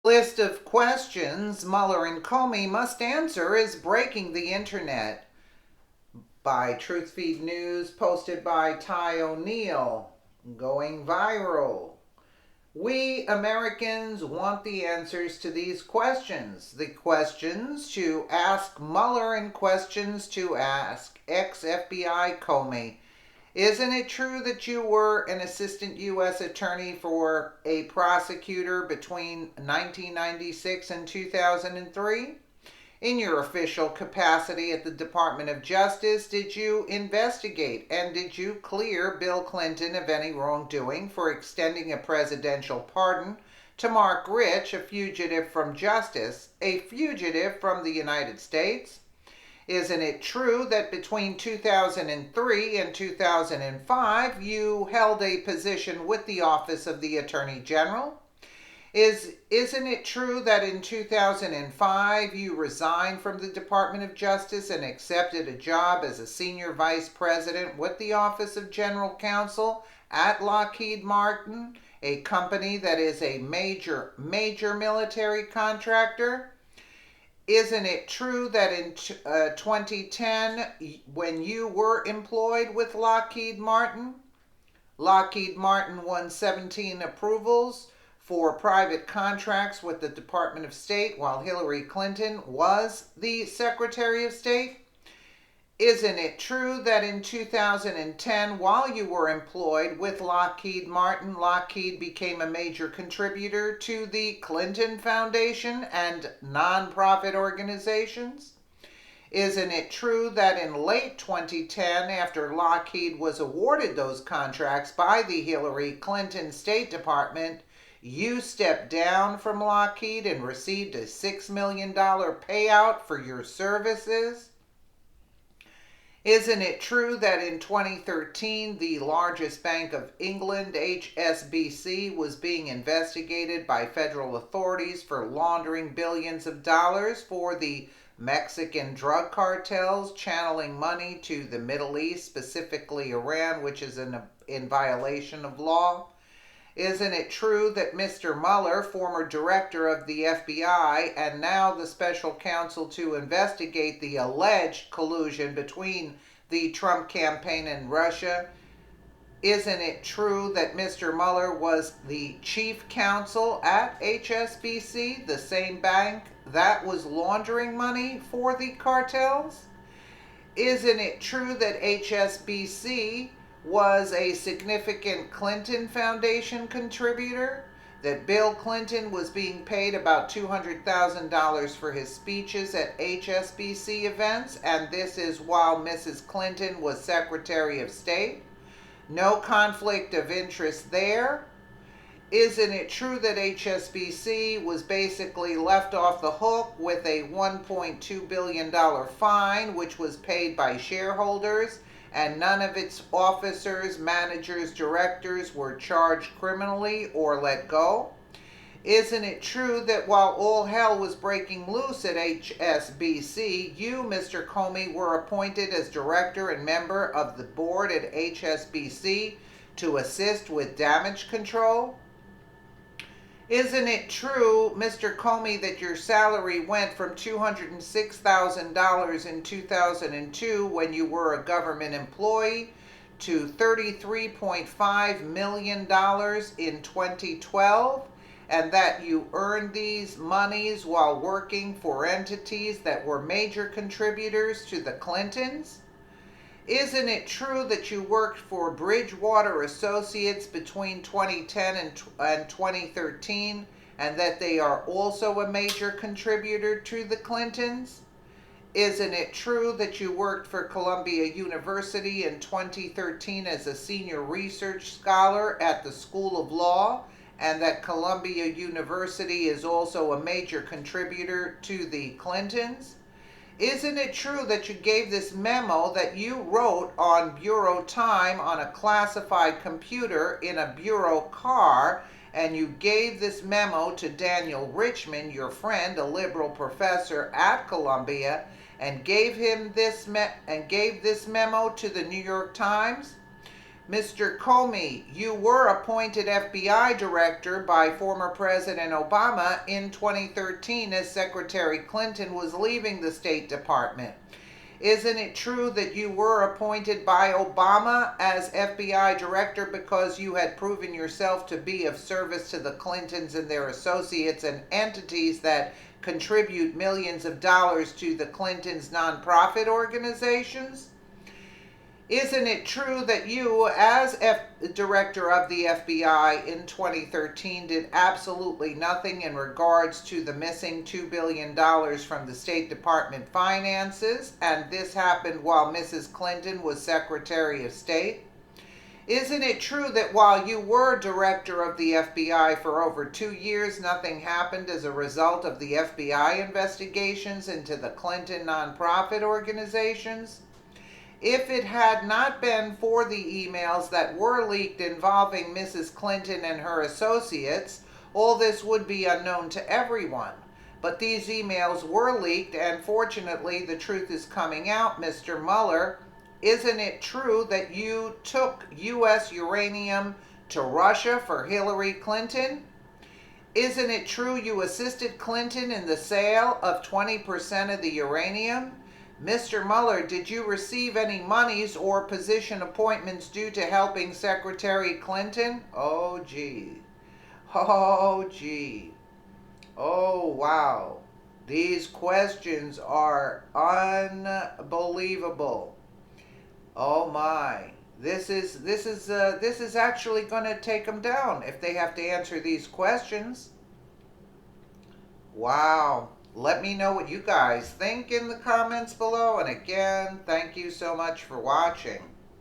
List of questions Mueller and Comey must answer is breaking the internet. By Truthfeed News, posted by Ty O'Neill. Going viral. We Americans want the answers to these questions. The questions to ask Mueller and questions to ask ex-FBI Comey. Isn't it true that you were an assistant U.S. attorney for a prosecutor between 1996 and 2003? In your official capacity at the Department of Justice, did you investigate and did you clear Bill Clinton of any wrongdoing for extending a presidential pardon to Mark Rich, a fugitive from justice, a fugitive from the United States? Isn't it true that between 2003 and 2005 you held a position with the Office of the Attorney General? Isn't it true that in 2005 you resigned from the Department of Justice and accepted a job as a senior vice president with the Office of General Counsel at Lockheed Martin, a company that is a major military contractor? Isn't it true that in 2010, when you were employed with Lockheed Martin won 17 approvals for private contracts with the Department of State while Hillary Clinton was the Secretary of State? Isn't it true that in 2010, while you were employed with Lockheed Martin, Lockheed became a major contributor to the Clinton Foundation and nonprofit organizations? Isn't it true that in late 2010, after Lockheed was awarded those contracts by the Hillary Clinton State Department, you stepped down from Lockheed and received a $6 million payout for your services? Isn't it true that in 2013, the largest Bank of England, HSBC, was being investigated by federal authorities for laundering billions of dollars for the Mexican drug cartels, channeling money to the Middle East, specifically Iran, which is in violation of law? Isn't it true that Mr. Mueller, former director of the FBI and now the special counsel to investigate the alleged collusion between the Trump campaign and Russia, isn't it true that Mr. Mueller was the chief counsel at HSBC, the same bank that was laundering money for the cartels? Isn't it true that HSBC was a significant Clinton Foundation contributor? That Bill Clinton was being paid about $200,000 for his speeches at HSBC events, and this is while Mrs. Clinton was Secretary of State? No conflict of interest there. Isn't it true that HSBC was basically left off the hook with a $1.2 billion fine, which was paid by shareholders, and none of its officers, managers, directors were charged criminally or let go? Isn't it true that while all hell was breaking loose at HSBC, you, Mr. Comey, were appointed as director and member of the board at HSBC to assist with damage control? Isn't it true, Mr. Comey, that your salary went from $206,000 in 2002 when you were a government employee to $33.5 million in 2012, and that you earned these monies while working for entities that were major contributors to the Clintons? Isn't it true that you worked for Bridgewater Associates between 2010 and 2013, and that they are also a major contributor to the Clintons? Isn't it true that you worked for Columbia University in 2013 as a senior research scholar at the School of Law, and that Columbia University is also a major contributor to the Clintons? Isn't it true that you gave this memo that you wrote on bureau time on a classified computer in a bureau car, and you gave this memo to Daniel Richman, your friend, a liberal professor at Columbia, and gave this memo to the New York Times? Mr. Comey, you were appointed FBI director by former President Obama in 2013 as Secretary Clinton was leaving the State Department. Isn't it true that you were appointed by Obama as FBI director because you had proven yourself to be of service to the Clintons and their associates and entities that contribute millions of dollars to the Clintons' nonprofit organizations? Isn't it true that you, as director of the FBI in 2013, did absolutely nothing in regards to the missing $2 billion from the State Department finances, and this happened while Mrs. Clinton was Secretary of State? Isn't it true that while you were director of the FBI for over 2 years, nothing happened as a result of the FBI investigations into the Clinton nonprofit organizations? If it had not been for the emails that were leaked involving Mrs. Clinton and her associates, all this would be unknown to everyone. But these emails were leaked, and fortunately the truth is coming out, Mr. Mueller. Isn't it true that you took U.S. uranium to Russia for Hillary Clinton? Isn't it true you assisted Clinton in the sale of 20% of the uranium? Mr. Mueller, did you receive any monies or position appointments due to helping Secretary Clinton? Oh, gee. Oh, gee. Oh, wow. These questions are unbelievable. Oh, my. This is actually going to take them down if they have to answer these questions. Wow. Let me know what you guys think in the comments below. And again, thank you so much for watching.